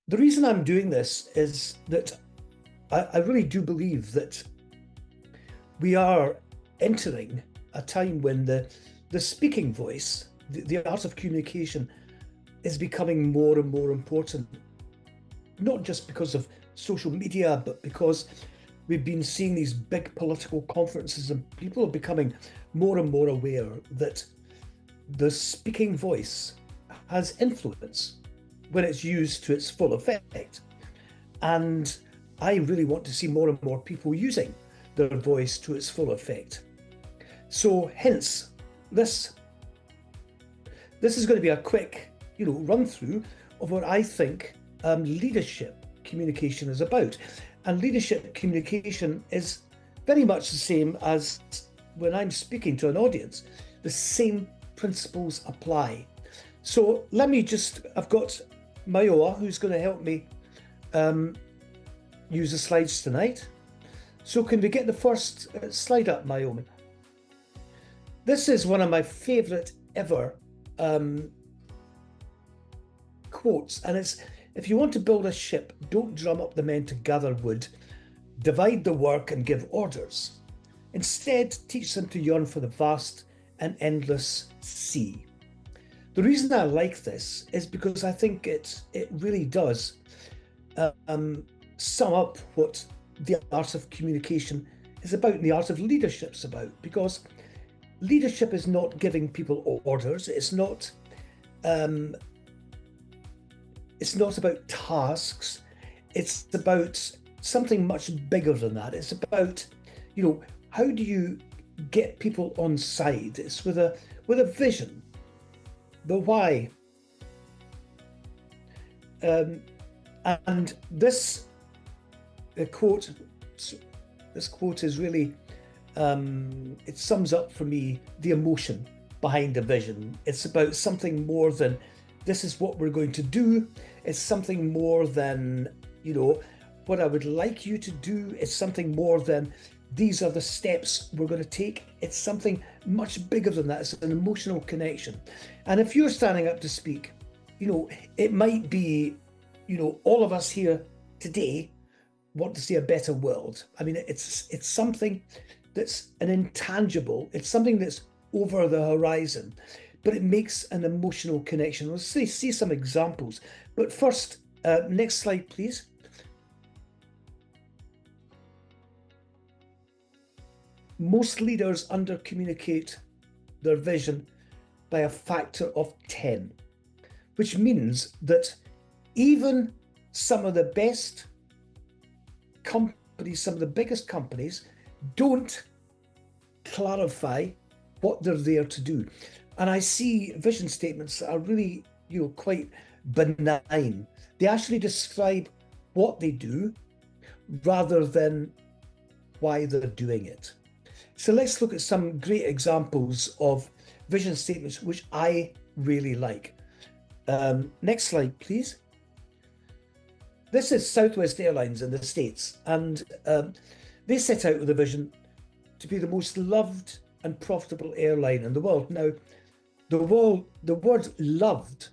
The reason I'm doing this is that I really do believe that we are entering a time when the speaking voice, the art of communication, is becoming more and more important, not just because of social media, but because we've been seeing these big political conferences and people are becoming more and more aware that the speaking voice has influence when it's used to its full effect. And I really want to see more and more people using their voice to its full effect. So hence, this is going to be a quick, run through of what I think leadership communication is about. And leadership communication is very much the same as when I'm speaking to an audience. The same principles apply. So I've got Mayoa, who's going to help me use the slides tonight. So can we get the first slide up, Mayomi? This is one of my favorite ever quotes, and it's, if you want to build a ship, don't drum up the men to gather wood, divide the work and give orders. Instead, teach them to yearn for the vast and endless sea. The reason I like this is because I think it really does sum up what the art of communication is about and the art of leadership's about, because leadership is not giving people orders. It's not about tasks. It's about something much bigger than that. It's about, how do you get people on side? It's with a vision, the why. And this quote is really, it sums up for me the emotion behind the vision. It's about something more than this is what we're going to do. It's something more than, what I would like you to do. It's something more than these are the steps we're going to take. It's something much bigger than that. It's an emotional connection. And if you're standing up to speak, it might be, all of us here today want to see a better world. I mean, it's something that's an intangible. It's something that's over the horizon, but it makes an emotional connection. Let's see some examples. But first, next slide, please. Most leaders undercommunicate their vision by a factor of 10, which means that even some of the best companies, some of the biggest companies, don't clarify what they're there to do. And I see vision statements that are really, quite benign. They actually describe what they do rather than why they're doing it. So let's look at some great examples of vision statements, which I really like. Next slide, please. This is Southwest Airlines in the States, and they set out with a vision to be the most loved and profitable airline in the world. Now, the word loved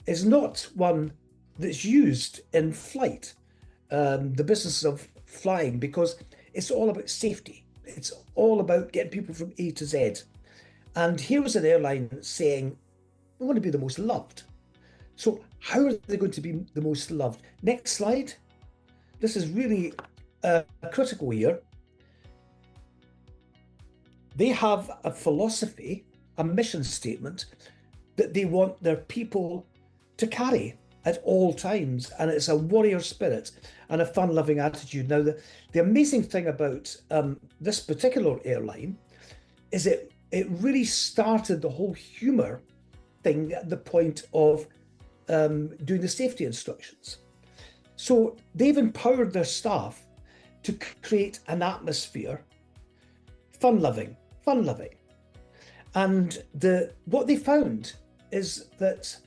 is not one that's used in flight, the business of flying, because it's all about safety. It's all about getting people from A to Z. And here was an airline saying, we want to be the most loved. So how are they going to be the most loved? Next slide. This is really critical here. They have a philosophy, a mission statement that they want their people to carry at all times. And it's a warrior spirit and a fun-loving attitude. Now, the amazing thing about this particular airline is it really started the whole humor thing at the point of doing the safety instructions. So they've empowered their staff to create an atmosphere, fun-loving. And what they found is that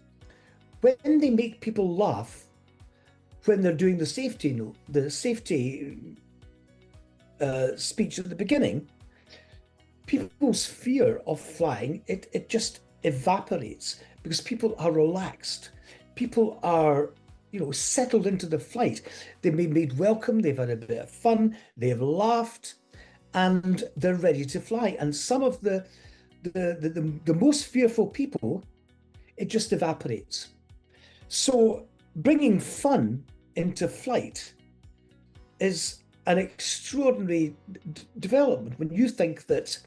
when they make people laugh, when they're doing the safety speech at the beginning, people's fear of flying, it just evaporates because people are relaxed. People are, settled into the flight. They've been made welcome, they've had a bit of fun, they've laughed, and they're ready to fly. And some of the most fearful people, it just evaporates. So bringing fun into flight is an extraordinary development when you think that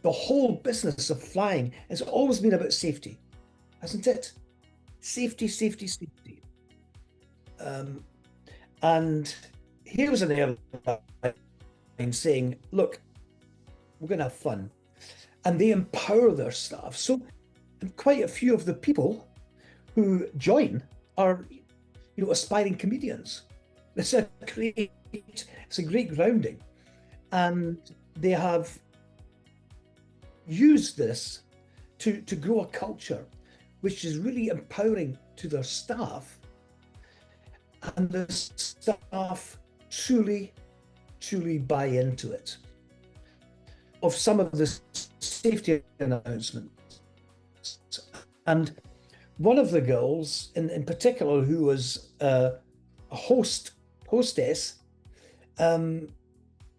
the whole business of flying has always been about safety, hasn't it? Safety, safety, safety. And here was an airline saying, look, we're going to have fun. And they empower their staff. So quite a few of the people who join are, aspiring comedians. It's a great grounding. And they have used this to grow a culture which is really empowering to their staff. And the staff truly, truly buy into it. Of some of the safety announcements. And one of the girls in particular, who was a hostess,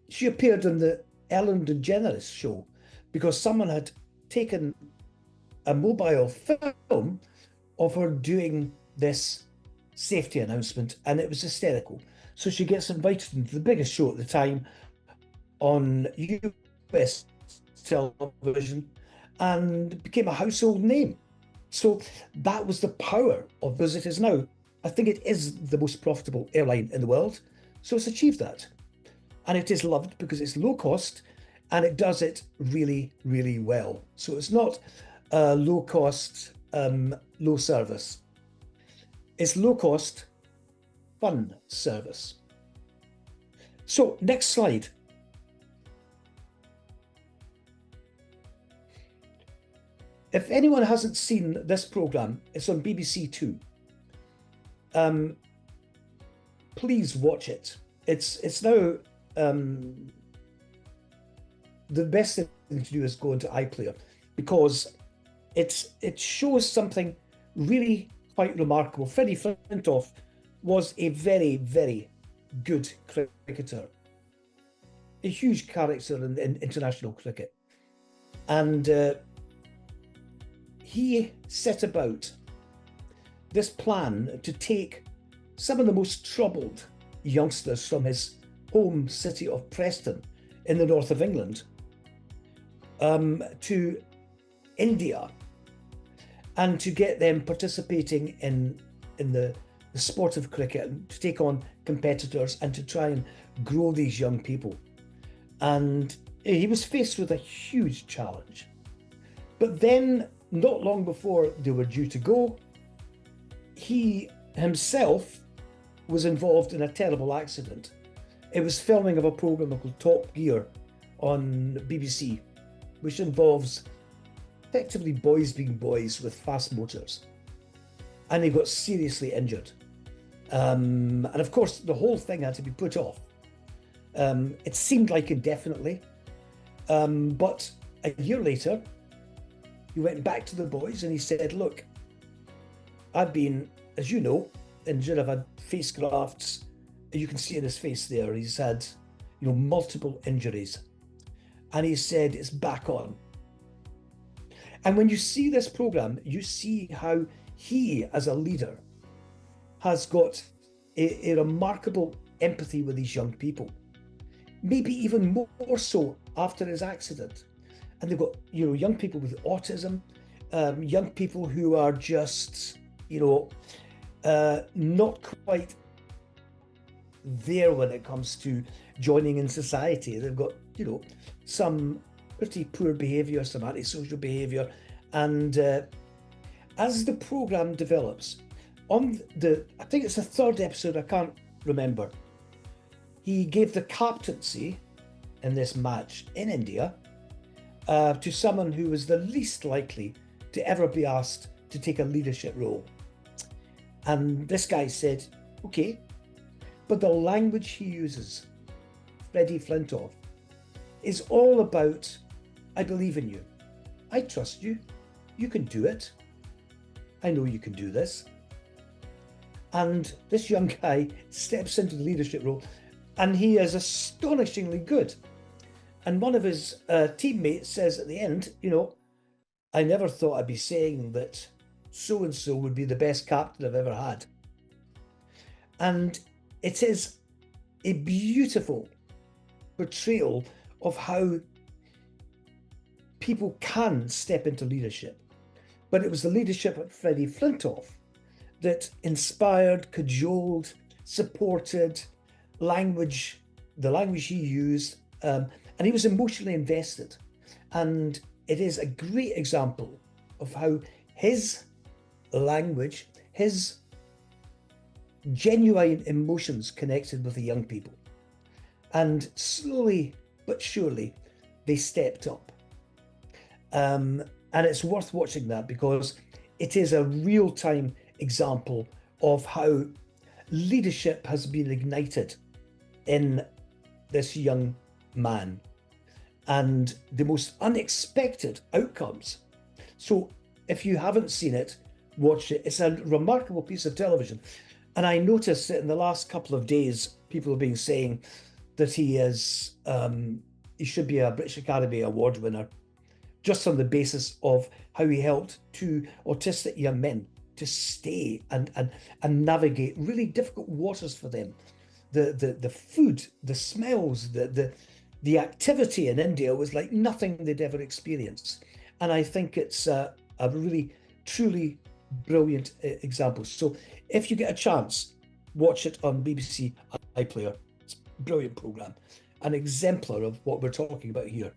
she appeared in the Ellen DeGeneres show because someone had taken a mobile film of her doing this safety announcement, and it was hysterical. So she gets invited into the biggest show at the time on US television and became a household name. So that was the power of, as it is now, I think it is the most profitable airline in the world. So it's achieved that. And it is loved because it's low cost and it does it really, really well. So it's not low cost, low service. It's low cost, fun service. So next slide. If anyone hasn't seen this program, it's on BBC Two. Please watch it. It's now the best thing to do is go into iPlayer because it shows something really quite remarkable. Freddie Flintoff was a very, very good cricketer, a huge character in international cricket, and he set about this plan to take some of the most troubled youngsters from his home city of Preston in the north of England to India and to get them participating in the sport of cricket and to take on competitors and to try and grow these young people. And he was faced with a huge challenge. But then, not long before they were due to go, he himself was involved in a terrible accident. It was filming of a program called Top Gear on BBC, which involves effectively boys being boys with fast motors. And he got seriously injured. And of course, the whole thing had to be put off. It seemed like indefinitely. But a year later, he went back to the boys and he said, look, I've been, as you know, injured. I've had face grafts. You can see in his face there, he's had, multiple injuries. And he said, it's back on. And when you see this program, you see how he, as a leader, has got a remarkable empathy with these young people. Maybe even more so after his accident. And they've got, young people with autism, young people who are just, not quite there when it comes to joining in society. They've got, some pretty poor behaviour, some antisocial behaviour. And as the programme develops, I think it's the third episode, I can't remember, he gave the captaincy in this match in India to someone who was the least likely to ever be asked to take a leadership role. And this guy said, okay, but the language he uses, Freddie Flintoff, is all about, I believe in you. I trust you. You can do it. I know you can do this. And this young guy steps into the leadership role, and he is astonishingly good. And one of his teammates says at the end, I never thought I'd be saying that so and so would be the best captain I've ever had. And it is a beautiful portrayal of how people can step into leadership. But it was the leadership of Freddie Flintoff that inspired, cajoled, supported the language he used, and he was emotionally invested. And it is a great example of how his language, his genuine emotions connected with the young people. And slowly but surely, they stepped up. And it's worth watching that because it is a real-time example of how leadership has been ignited in this young man and the most unexpected outcomes. So if you haven't seen it, watch it. It's a remarkable piece of television. And I noticed that in the last couple of days, people have been saying that he should be a British Academy Award winner just on the basis of how he helped two autistic young men to stay and navigate really difficult waters for them. The food, the smells, the activity in India was like nothing they'd ever experienced. And I think it's a really, truly brilliant example. So if you get a chance, watch it on BBC iPlayer. It's a brilliant programme, an exemplar of what we're talking about here.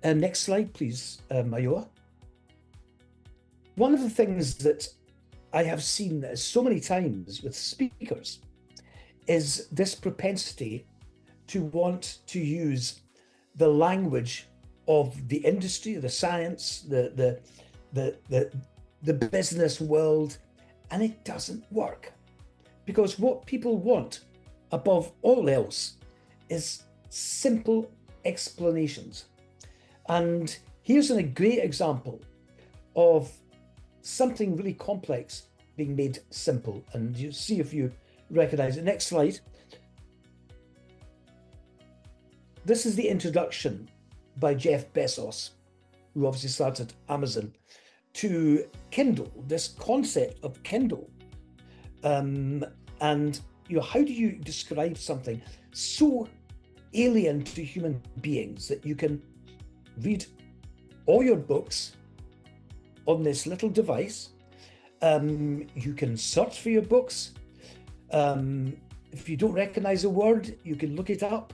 Next slide, please, Mayoa. One of the things that I have seen so many times with speakers is this propensity to want to use the language of the industry, the science, the business world, and it doesn't work. Because what people want above all else is simple explanations. And here's a great example of something really complex being made simple. And you see if you recognize it. Next slide. This is the introduction by Jeff Bezos, who obviously started Amazon, to Kindle, this concept of Kindle. And how do you describe something so alien to human beings that you can read all your books on this little device? You can search for your books. If you don't recognize a word, you can look it up.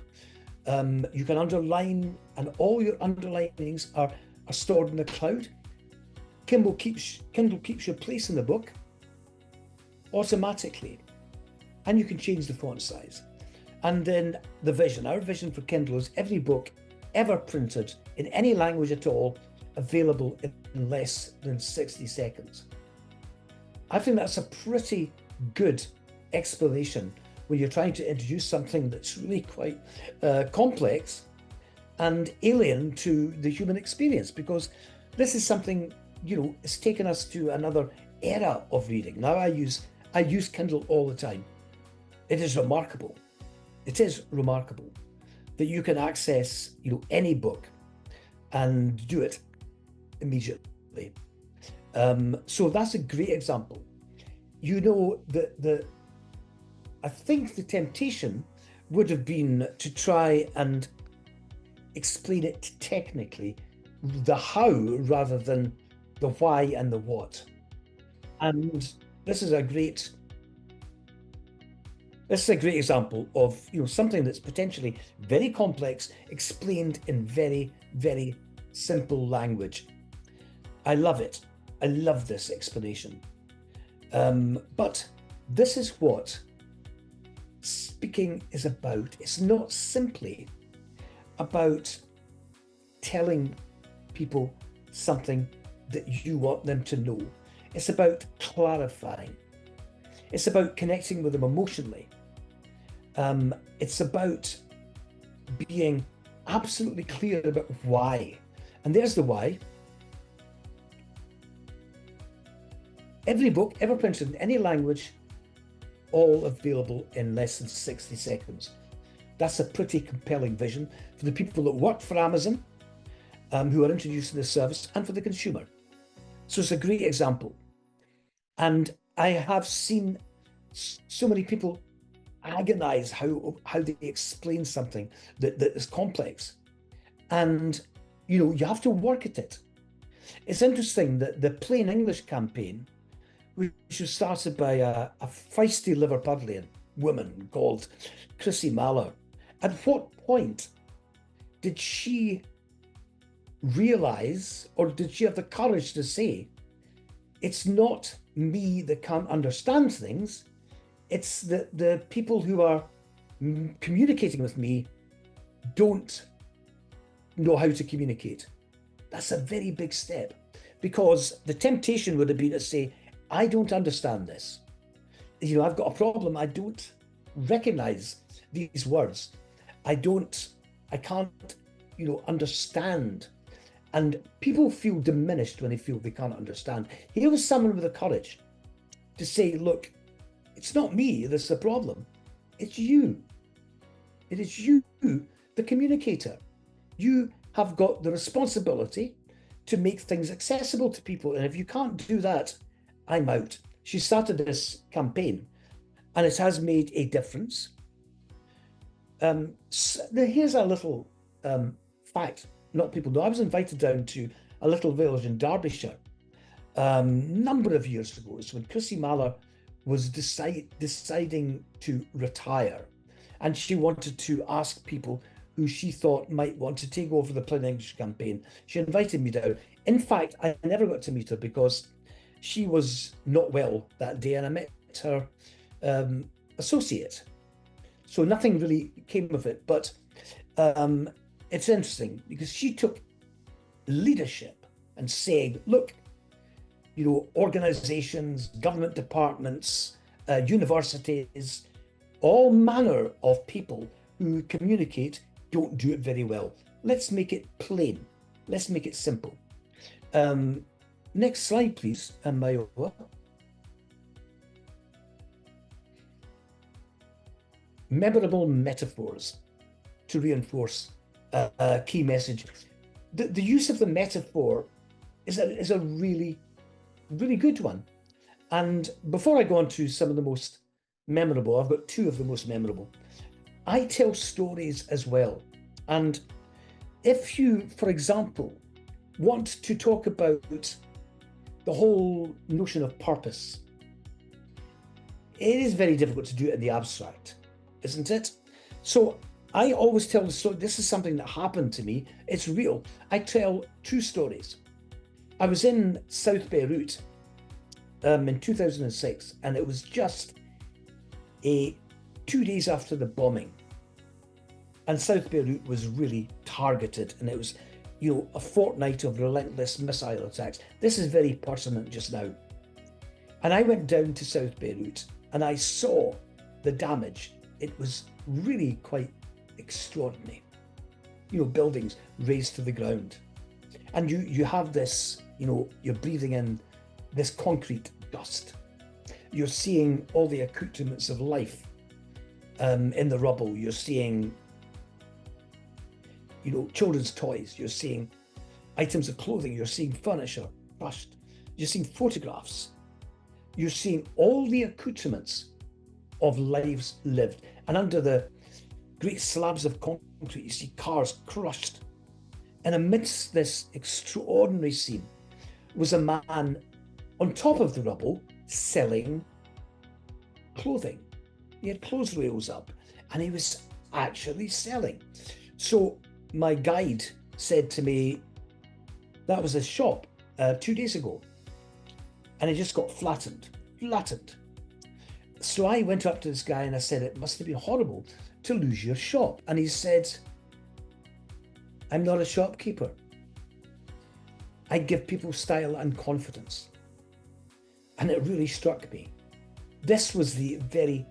You can underline, and all your underlinings are stored in the cloud. Kindle keeps your place in the book automatically, and you can change the font size. And then our vision for Kindle is every book ever printed in any language at all available in less than 60 seconds. I think that's a pretty good explanation when you're trying to introduce something that's really quite complex and alien to the human experience, because this is something, it's taken us to another era of reading. Now I use Kindle all the time. It is remarkable. It is remarkable that you can access, any book and do it immediately. So that's a great example. I think the temptation would have been to try and explain it technically, the how rather than the why and the what. And this is a great example of something that's potentially very complex explained in very, very simple language. I love it. I love this explanation. But this is what speaking is about. It's not simply about telling people something that you want them to know. It's about clarifying. It's about connecting with them emotionally. It's about being absolutely clear about why. And there's the why. Every book ever printed in any language, all available in less than 60 seconds. That's a pretty compelling vision for the people that work for Amazon, who are introducing this service, and for the consumer. So it's a great example. And I have seen so many people agonize how they explain something that is complex. And, you have to work at it. It's interesting that the Plain English campaign, which was started by a feisty Liverpudlian woman called Chrissy Mahler, at what point did she realize, or did she have the courage to say, it's not me that can't understand things, it's the people who are communicating with me don't know how to communicate. That's a very big step, because the temptation would have been to say, I don't understand this. I've got a problem. I don't recognize these words. I can't, understand. And people feel diminished when they feel they can't understand. Here was someone with the courage to say, look, it's not me that's the problem. It's you. It is you, the communicator. You have got the responsibility to make things accessible to people. And if you can't do that, I'm out. She started this campaign and it has made a difference. So here's a little fact not people know. I was invited down to a little village in Derbyshire number of years ago. It's when Chrissy Mahler was deciding to retire, and she wanted to ask people who she thought might want to take over the Plain English campaign. She invited me down. In fact, I never got to meet her because she was not well that day, and I met her associate. So nothing really came of it, but it's interesting because she took leadership and said, look, organizations, government departments, universities, all manner of people who communicate don't do it very well. Let's make it plain. Let's make it simple. Next slide, please, Mayowa. Memorable metaphors to reinforce a key message. The use of the metaphor is a really, really good one. And before I go on to some of the most memorable, I've got two of the most memorable. I tell stories as well. And if you, for example, want to talk about the whole notion of purpose, it is very difficult to do it in the abstract, isn't it? So I always tell the story. This is something that happened to me. It's real. I tell true stories. I was in South Beirut in 2006, and it was just 2 days after the bombing. And South Beirut was really targeted, and it was, a fortnight of relentless missile attacks. This is very pertinent just now. And I went down to South Beirut and I saw the damage. It was really quite extraordinary. Buildings razed to the ground. And you have this, you're breathing in this concrete dust. You're seeing all the accoutrements of life in the rubble. You're seeing children's toys, you're seeing items of clothing, you're seeing furniture crushed, you're seeing photographs, you're seeing all the accoutrements of lives lived. And under the great slabs of concrete, you see cars crushed. And amidst this extraordinary scene was a man on top of the rubble selling clothing. He had clothes rails up and he was actually selling. So my guide said to me, that was a shop 2 days ago, and it just got flattened. So I went up to this guy and I said, it must have been horrible to lose your shop. And he said, I'm not a shopkeeper. I give people style and confidence. And it really struck me. This was the very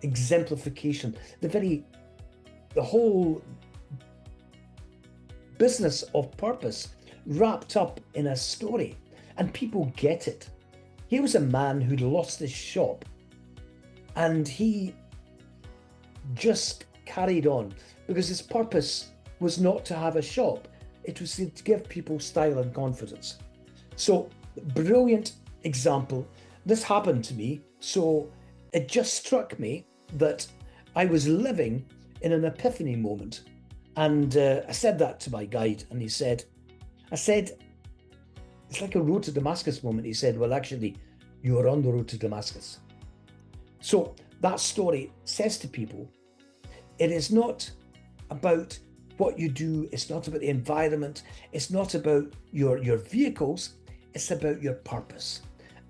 exemplification, the whole business of purpose wrapped up in a story. and people get it. Here was a man who'd lost his shop, and he just carried on because his purpose was not to have a shop. It was to give people style and confidence. So, brilliant example. This happened to me, so it just struck me that I was living in an epiphany moment. And I said that to my guide, and I said, it's like a road to Damascus moment. He said, well, actually, you are on the road to Damascus. So that story says to people, it is not about what you do. It's not about the environment. It's not about your vehicles. It's about your purpose.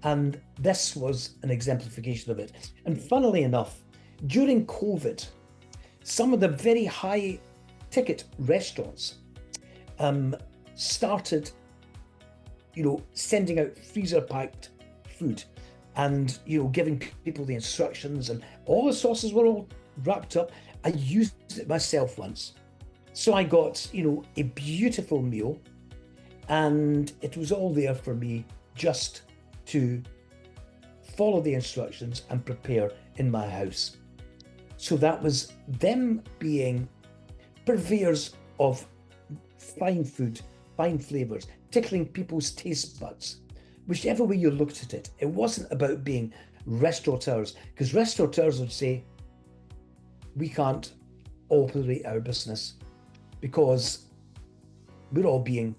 And this was an exemplification of it. And funnily enough, during COVID, some of the very high ticket restaurants started, sending out freezer packed food and, giving people the instructions, and all the sauces were all wrapped up. I used it myself once. So I got, a beautiful meal, and it was all there for me just to follow the instructions and prepare in my house. So that was them being purveyors of fine food, fine flavors, tickling people's taste buds. Whichever way you looked at it, it wasn't about being restaurateurs, because restaurateurs would say, we can't operate our business because we're all being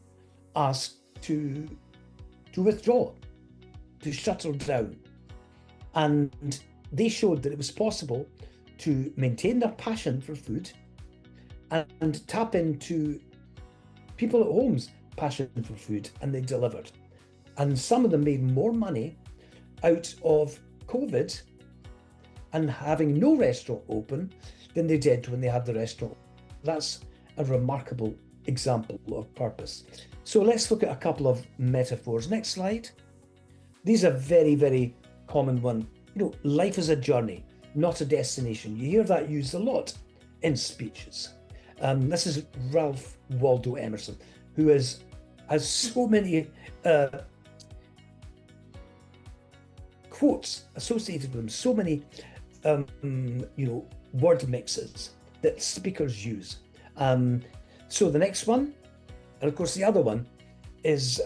asked to withdraw, to shuttle down. And they showed that it was possible to maintain their passion for food and tap into people at home's passion for food, and they delivered. And some of them made more money out of COVID and having no restaurant open than they did when they had the restaurant. That's a remarkable example of purpose. So let's look at a couple of metaphors. Next slide. These are very, very common one. Life is a journey, not a destination. You hear that used a lot in speeches. This is Ralph Waldo Emerson, who has so many quotes associated with him, so many word mixes that speakers use. So the next one, and of course the other one, is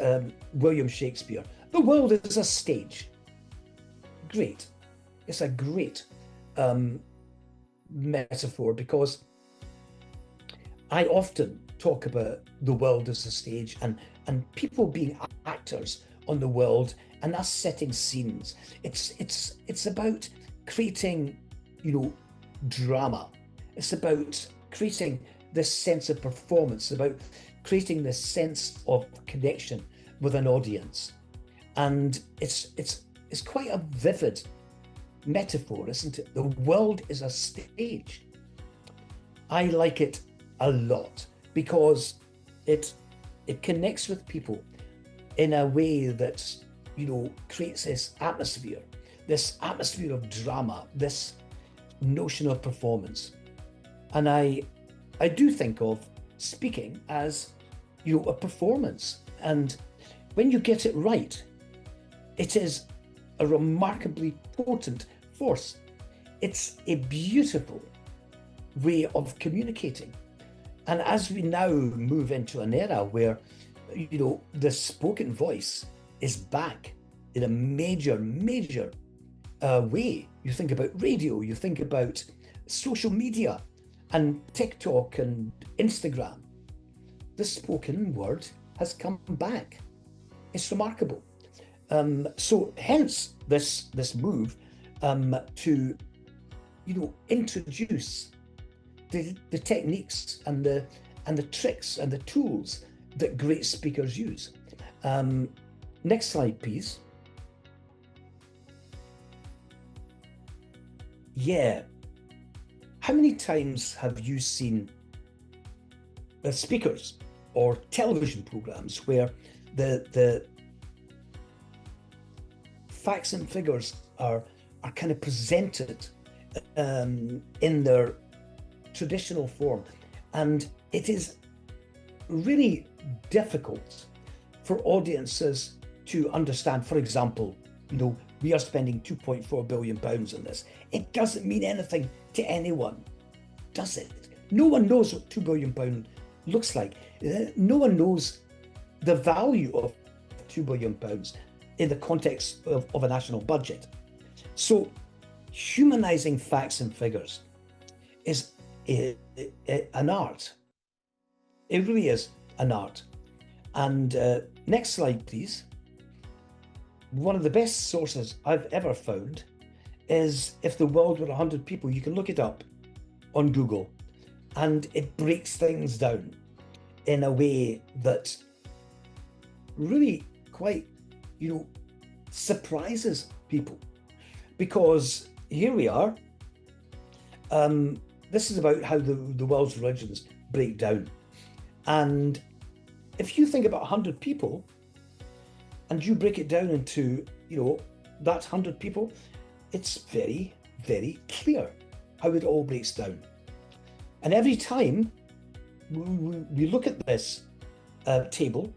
William Shakespeare. The world is a stage. Great. It's a great metaphor, because I often talk about the world as a stage and people being actors on the world, and us setting scenes. It's about creating, drama. It's about creating this sense of performance, about creating this sense of connection with an audience. And it's quite a vivid metaphor, isn't it? The world is a stage. I like it a lot because it connects with people in a way that, creates this atmosphere of drama, this notion of performance. And I do think of speaking as, a performance. And when you get it right, it is a remarkably potent force. It's a beautiful way of communicating. And as we now move into an era where, the spoken voice is back in a major way. You think about radio, you think about social media and TikTok and Instagram. The spoken word has come back. It's remarkable. So hence this move to introduce the techniques and the tricks and the tools that great speakers use. Next slide, please. Yeah. How many times have you seen speakers or television programs where the facts and figures are kind of presented in their traditional form, and it is really difficult for audiences to understand, for example, we are spending £2.4 billion on this. It doesn't mean anything to anyone, does it? No one knows what £2 billion looks like. No one knows the value of £2 billion in the context of a national budget. So humanizing facts and figures is an art. It really is an art. And next slide, please. One of the best sources I've ever found is if the world were 100 people. You can look it up on Google, and it breaks things down in a way that really quite, surprises people. Because here we are. This is about how the world's religions break down. And if you think about 100 people and you break it down into, that 100 people, it's very, very clear how it all breaks down. And every time we look at this table,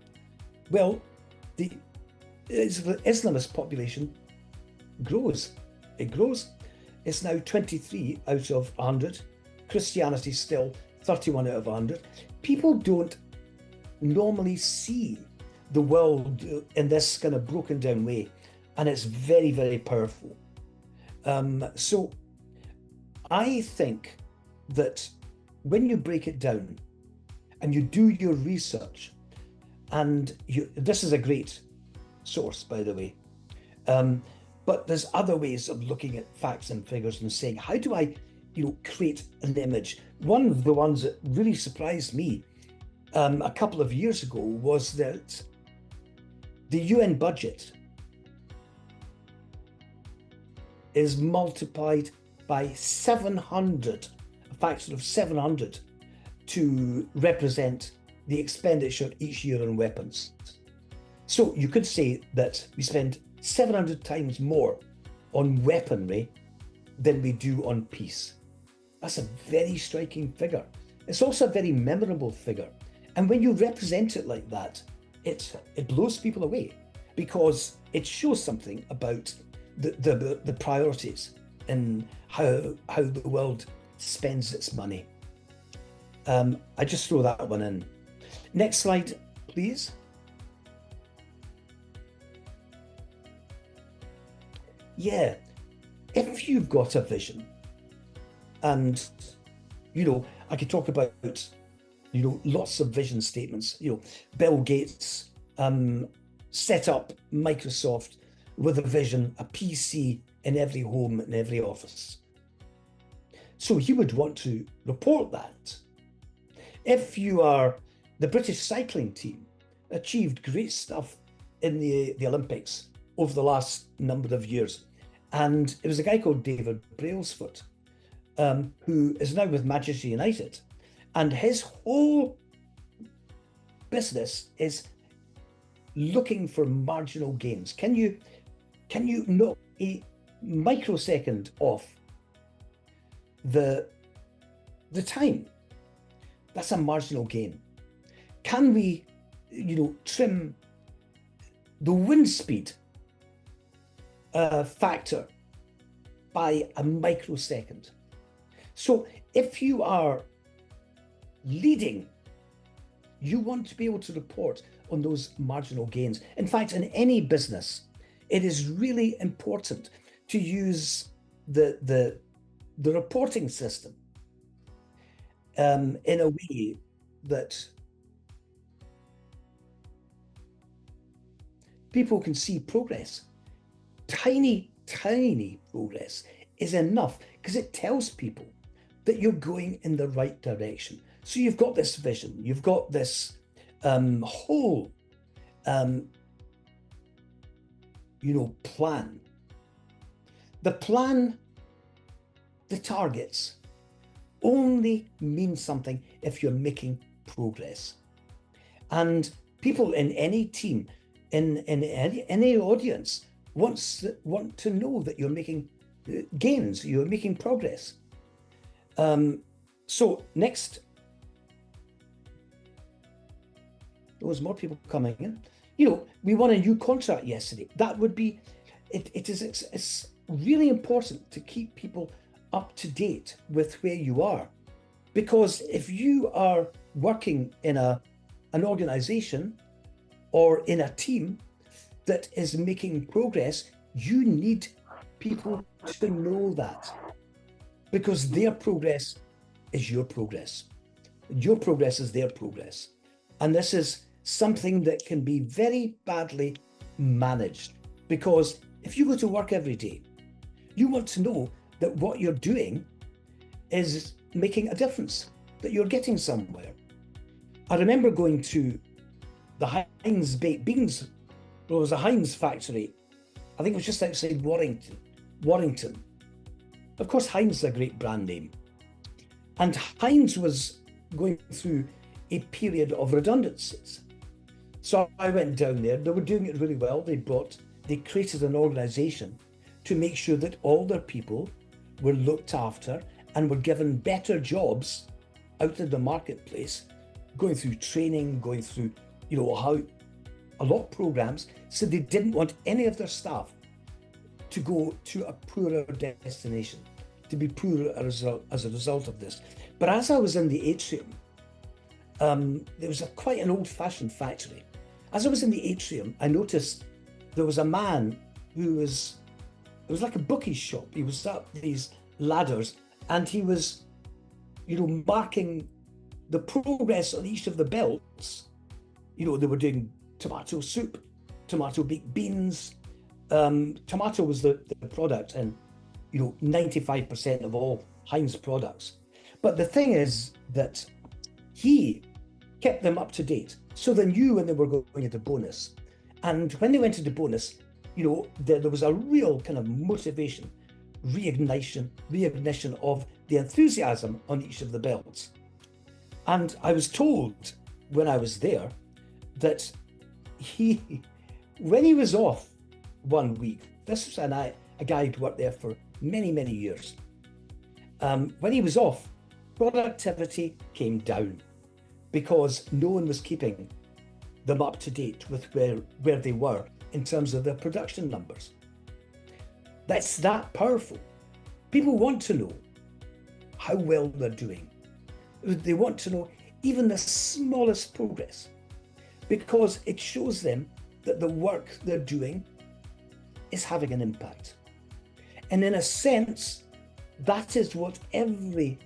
well, the Islamist population grows. It grows. It's now 23 out of 100. Christianity still 31 out of 100. People don't normally see the world in this kind of broken down way, and it's very, very powerful. So I think that when you break it down and you do your research, and this is a great source, by the way, but there's other ways of looking at facts and figures and saying, how do I, create an image? One of the ones that really surprised me a couple of years ago was that the UN budget is multiplied by 700, a factor of 700, to represent the expenditure each year on weapons. So you could say that we spend 700 times more on weaponry than we do on peace. That's a very striking figure. It's also a very memorable figure. And when you represent it like that, it blows people away, because it shows something about the priorities and how the world spends its money. I just throw that one in. Next slide, please. Yeah, if you've got a vision, and I could talk about lots of vision statements. Bill Gates set up Microsoft with a vision, a PC in every home and every office. So he would want to report that. If you are the British cycling team, achieved great stuff in the Olympics over the last number of years. And it was a guy called David Brailsford, who is now with Manchester United. And his whole business is looking for marginal gains. Can you knock a microsecond off the time? That's a marginal gain. Can we, trim the wind speed factor by a microsecond? So if you are leading, you want to be able to report on those marginal gains. In fact, in any business, it is really important to use the reporting system in a way that people can see progress. Tiny progress is enough, because it tells people that you're going in the right direction. So you've got this vision, you've got this whole plan. The plan, the targets only mean something if you're making progress. And people in any team, in any audience, want to know that you're making gains, you're making progress. So next, there was more people coming in. We won a new contract yesterday. That would be, it's really important to keep people up to date with where you are. Because if you are working in an organization or in a team that is making progress, you need people to know that, because their progress is your progress. Your progress is their progress. And this is something that can be very badly managed, because if you go to work every day, you want to know that what you're doing is making a difference, that you're getting somewhere. I remember going to the Heinz baked beans. There was a Heinz factory. I think it was just outside Warrington. Of course, Heinz is a great brand name. And Heinz was going through a period of redundancies. So I went down there. They were doing it really well. They created an organization to make sure that all their people were looked after and were given better jobs out in the marketplace, going through training, going through, how a lot of programs. So they didn't want any of their staff to go to a poorer destination, to be poorer as a result of this. But as I was in the atrium, there was quite an old-fashioned factory. As I was in the atrium, I noticed there was a man it was like a bookie's shop. He was up these ladders and he was, marking the progress on each of the belts. They were doing tomato soup, tomato baked beans. Tomato was the product in, 95% of all Heinz products. But the thing is that he kept them up to date. So they knew when they were going into bonus. And when they went into bonus, there was a real kind of motivation, reignition of the enthusiasm on each of the belts. And I was told when I was there that when he was off one week, this was a guy who'd worked there for many, many years. When he was off, productivity came down because no one was keeping them up to date with where they were in terms of their production numbers. That's that powerful. People want to know how well they're doing. They want to know even the smallest progress, because it shows them that the work they're doing is having an impact. And in a sense, that is what every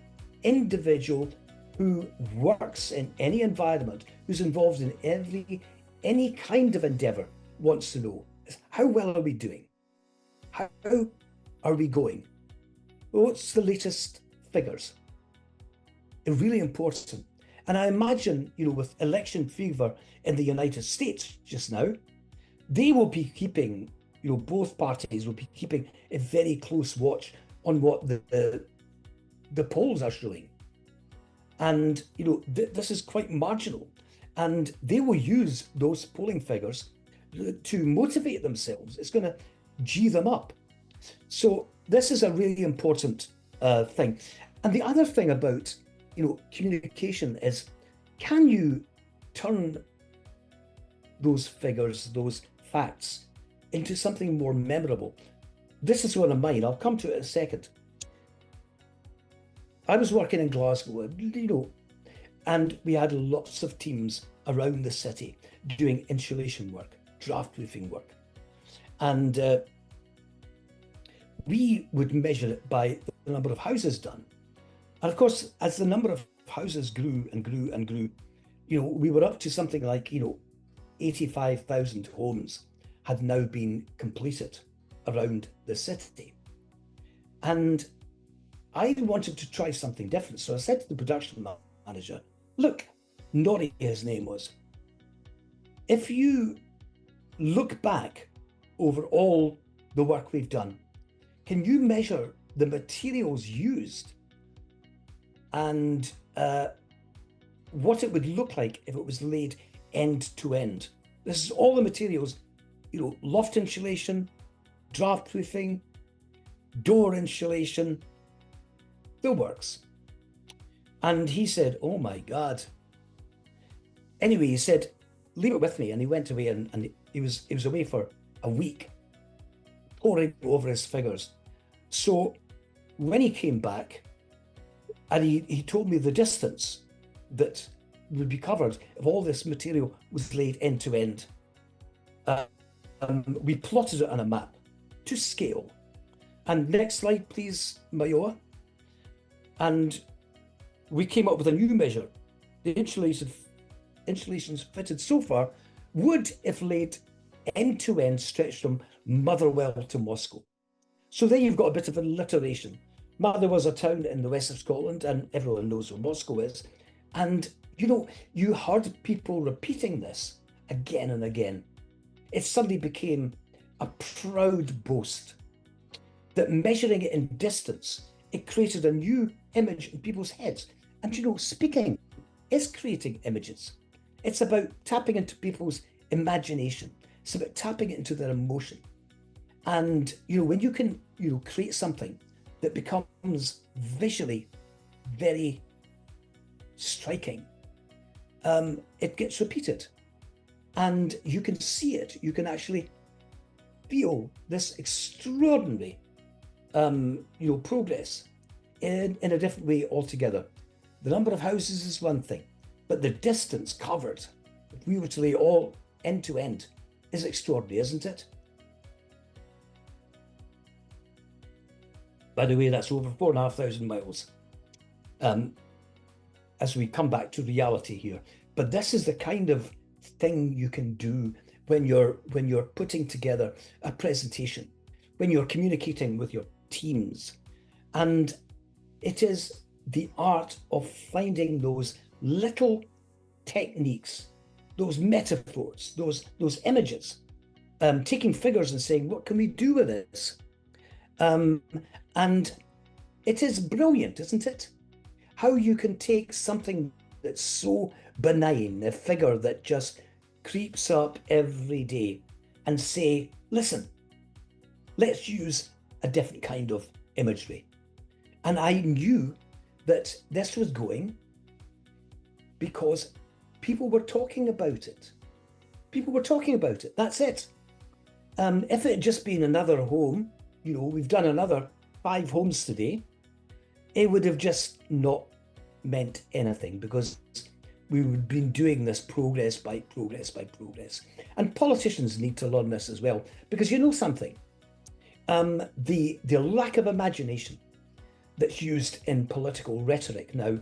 individual who works in any environment, who's involved in any kind of endeavor wants to know, is how well are we doing? How are we going? What's the latest figures? Really important. And I imagine, with election fever in the United States just now, they will be keeping, both parties will be keeping a very close watch on what the polls are showing. And, this is quite marginal. And they will use those polling figures to motivate themselves. It's going to G them up. So this is a really important thing. And the other thing about, communication is, can you turn those figures, those facts, into something more memorable? This is one of mine. I'll come to it in a second. I was working in Glasgow, and we had lots of teams around the city doing insulation work, draft-proofing work. And we would measure it by the number of houses done. And of course, as the number of houses grew and grew and grew, we were up to something like, 85,000 homes had now been completed around the city. And I wanted to try something different. So I said to the production manager, look, Nori, his name was, if you look back over all the work we've done, can you measure the materials used and what it would look like if it was laid end to end? This is all the materials, loft insulation, draft proofing, door insulation, the works. And he said, oh my God. Anyway, he said, leave it with me. And he went away, and he was away for a week, poring over his figures. So when he came back, and he told me the distance that would be covered if all this material was laid end to end. We plotted it on a map to scale. And next slide, please, Mayoa. And we came up with a new measure. The insulations fitted so far would, if laid end to end, stretch from Motherwell to Moscow. So there you've got a bit of alliteration. Mother was a town in the west of Scotland, and everyone knows where Moscow is. And you heard people repeating this again and again. It suddenly became a proud boast that measuring it in distance, it created a new image in people's heads. And speaking is creating images. It's about tapping into people's imagination. It's about tapping into their emotion. And when you can create something that becomes visually very striking, it gets repeated, and you can see it. You can actually feel this extraordinary progress in a different way altogether. The number of houses is one thing, but the distance covered, if we were to lay all end to end, is extraordinary, isn't it? By the way, that's over 4,500 miles. As we come back to reality here, but this is the kind of thing you can do when you're putting together a presentation, when you're communicating with your teams, and it is the art of finding those little techniques, those metaphors, those images, taking figures and saying, what can we do with this? And it is brilliant, isn't it? How you can take something that's so benign, a figure that just creeps up every day, and say, listen, let's use a different kind of imagery. And I knew that this was going because people were talking about it. People were talking about it. That's it. If it had just been another home, we've done another 5 homes today, it would have just not meant anything, because we would have been doing this progress by progress by progress. And politicians need to learn this as well, because something, the lack of imagination that's used in political rhetoric now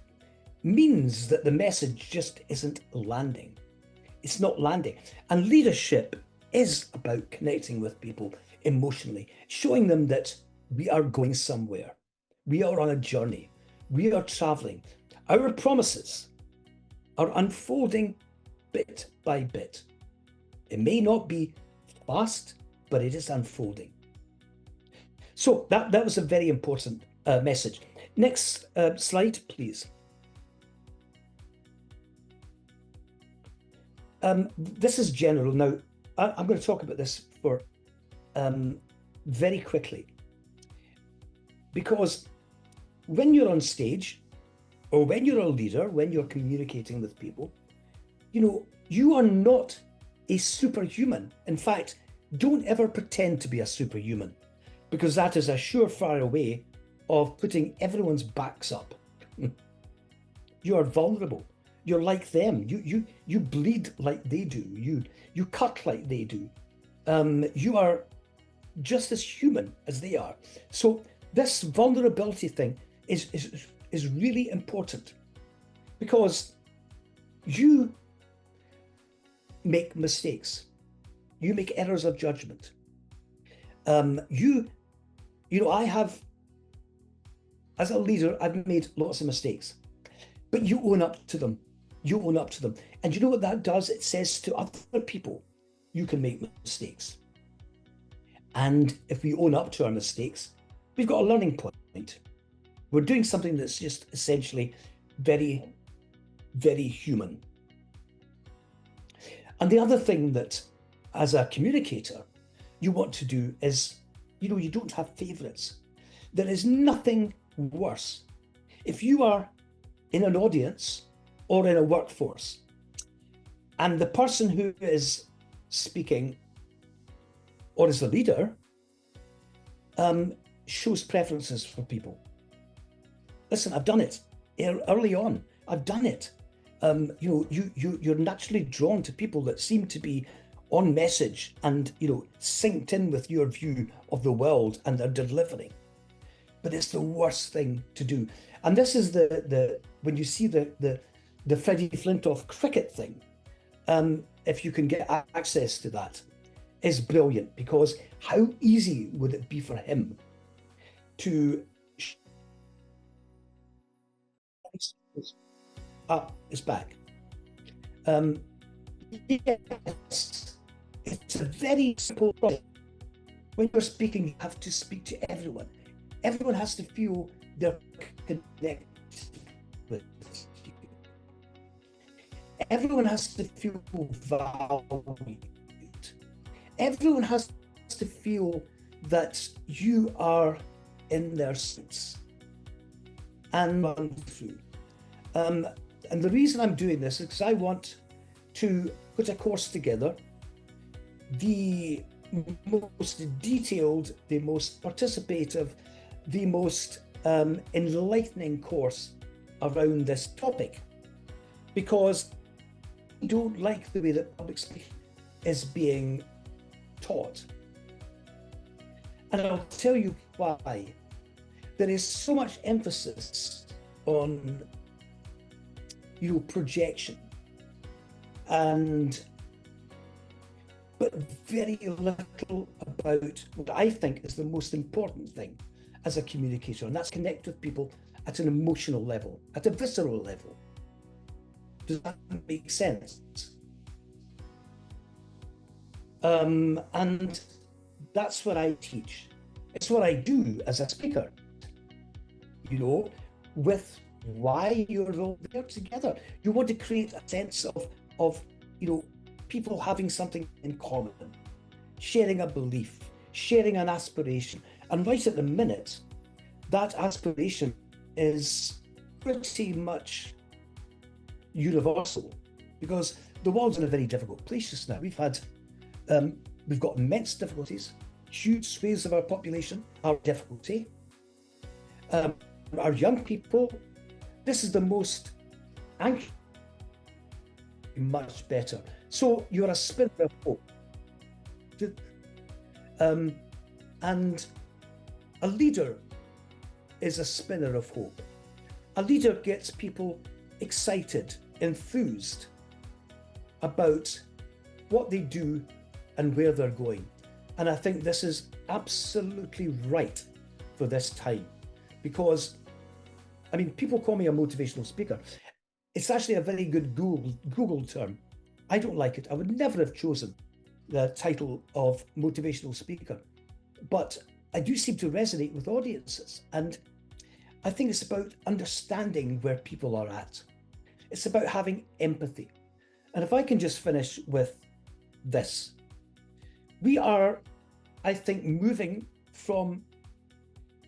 means that the message just isn't landing. It's not landing. And leadership is about connecting with people emotionally, showing them that we are going somewhere. We are on a journey. We are traveling. Our promises are unfolding bit by bit. It may not be fast, but it is unfolding. So that was a very important message. Next slide, please. This is general. Now, I'm going to talk about this for very quickly, because when you're on stage, or when you're a leader, when you're communicating with people, you are not a superhuman. In fact, don't ever pretend to be a superhuman, because that is a surefire way of putting everyone's backs up. You are vulnerable. You're like them. You bleed like they do. You cut like they do. You are just as human as they are. So this vulnerability thing is really important, because you make mistakes. You make errors of judgment. I have, as a leader, I've made lots of mistakes, but you own up to them. You own up to them. And you know what that does? It says to other people, you can make mistakes. And if we own up to our mistakes, we've got a learning point. We're doing something that's just essentially very, very human. And the other thing that, as a communicator, you want to do is, you don't have favorites. There is nothing worse. If you are in an audience or in a workforce, And the person who is speaking or is the leader shows preferences for people. Listen, I've done it early on. I've done it. You're naturally drawn to people that seem to be on message and synced in with your view of the world and their delivering. But it's the worst thing to do. And this is the when you see the Freddie Flintoff cricket thing, if you can get access to that, is brilliant, because how easy would it be for him to up his back? Yes, it's a very simple process. When you're speaking, you have to speak to everyone. Everyone has to feel they're connected with you. Everyone has to feel valued. Everyone has to feel that you are in their sense and run through. And the reason I'm doing this is because I want to put a course together, the most detailed, the most participative, the most enlightening course around this topic, because I don't like the way that public speaking is being taught. And I'll tell you why. There is so much emphasis on projection, but very little about what I think is the most important thing as a communicator, and that's connect with people at an emotional level, at a visceral level. Does that make sense? And that's what I teach. It's what I do as a speaker, with why you're all there together. You want to create a sense of people having something in common, sharing a belief, sharing an aspiration. And right at the minute, that aspiration is pretty much universal, because the world's in a very difficult place just now. We've got immense difficulties. Huge swathes of our population are in difficulty. Our young people, this is the most anxious, much better. So you're a spinner of hope. And a leader is a spinner of hope. A leader gets people excited, enthused about what they do and where they're going. And I think this is absolutely right for this time, because, people call me a motivational speaker. It's actually a very good Google term. I don't like it. I would never have chosen the title of motivational speaker, but I do seem to resonate with audiences. And I think it's about understanding where people are at. It's about having empathy. And if I can just finish with this, we are, I think, moving from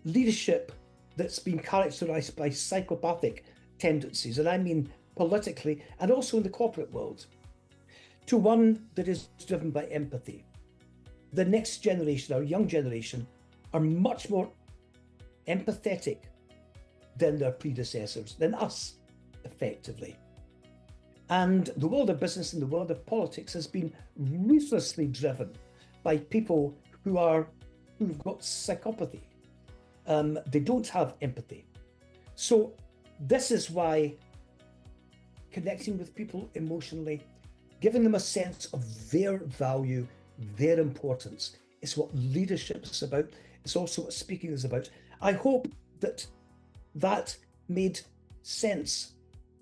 leadership that's been characterized by psychopathic tendencies, and I mean politically and also in the corporate world, to one that is driven by empathy. The next generation, our young generation, are much more empathetic than their predecessors, than us, effectively. And the world of business and the world of politics has been ruthlessly driven by people who've got psychopathy. They don't have empathy. So this is why connecting with people emotionally, giving them a sense of their value, their importance, is what leadership is about. It's also what speaking is about. I hope that made sense.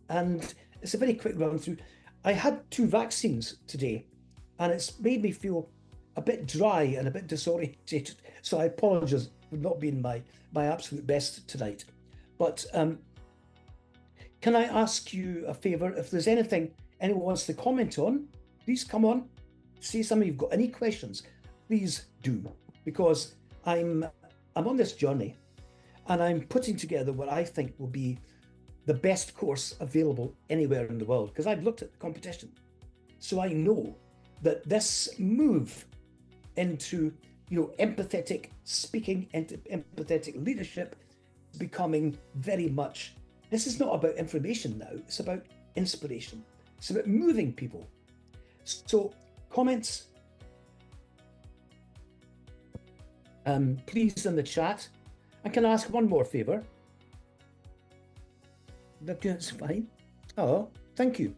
And it's a very quick run through. I had 2 vaccines today, and it's made me feel a bit dry and a bit disorientated. So I apologize for not being my absolute best tonight. But can I ask you a favor? If there's anything anyone wants to comment on, please come on, say something. You've got any questions, please do, because I'm on this journey, and I'm putting together what I think will be the best course available anywhere in the world, because I've looked at the competition. So I know that this move into, empathetic speaking and empathetic leadership is becoming very much, this is not about information now, it's about inspiration. It's about moving people. So comments, please, in the chat. I can ask one more favor. That's fine. Oh, thank you.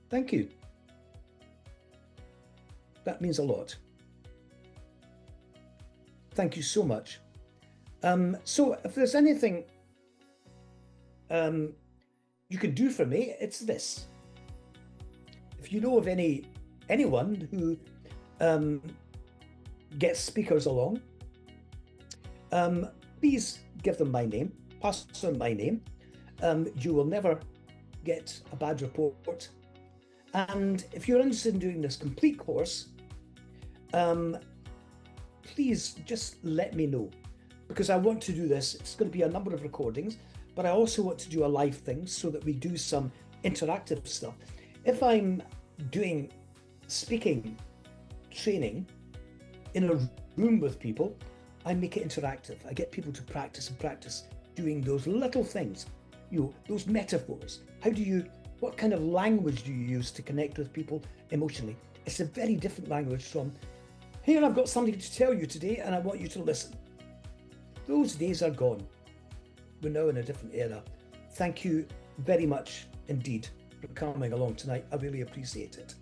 Thank you. That means a lot. Thank you so much. So if there's anything you can do for me, it's this. If you know of anyone who gets speakers along, please give them my name, pass on my name. You will never get a bad report. And if you're interested in doing this complete course, please just let me know, because I want to do this. It's going to be a number of recordings, but I also want to do a live thing so that we do some interactive stuff. If I'm doing speaking training in a room with people, I make it interactive. I get people to practice and practice doing those little things, those metaphors. What kind of language do you use to connect with people emotionally? It's a very different language from, here, I've got something to tell you today and I want you to listen. Those days are gone. We're now in a different era. Thank you very much indeed for coming along tonight. I really appreciate it.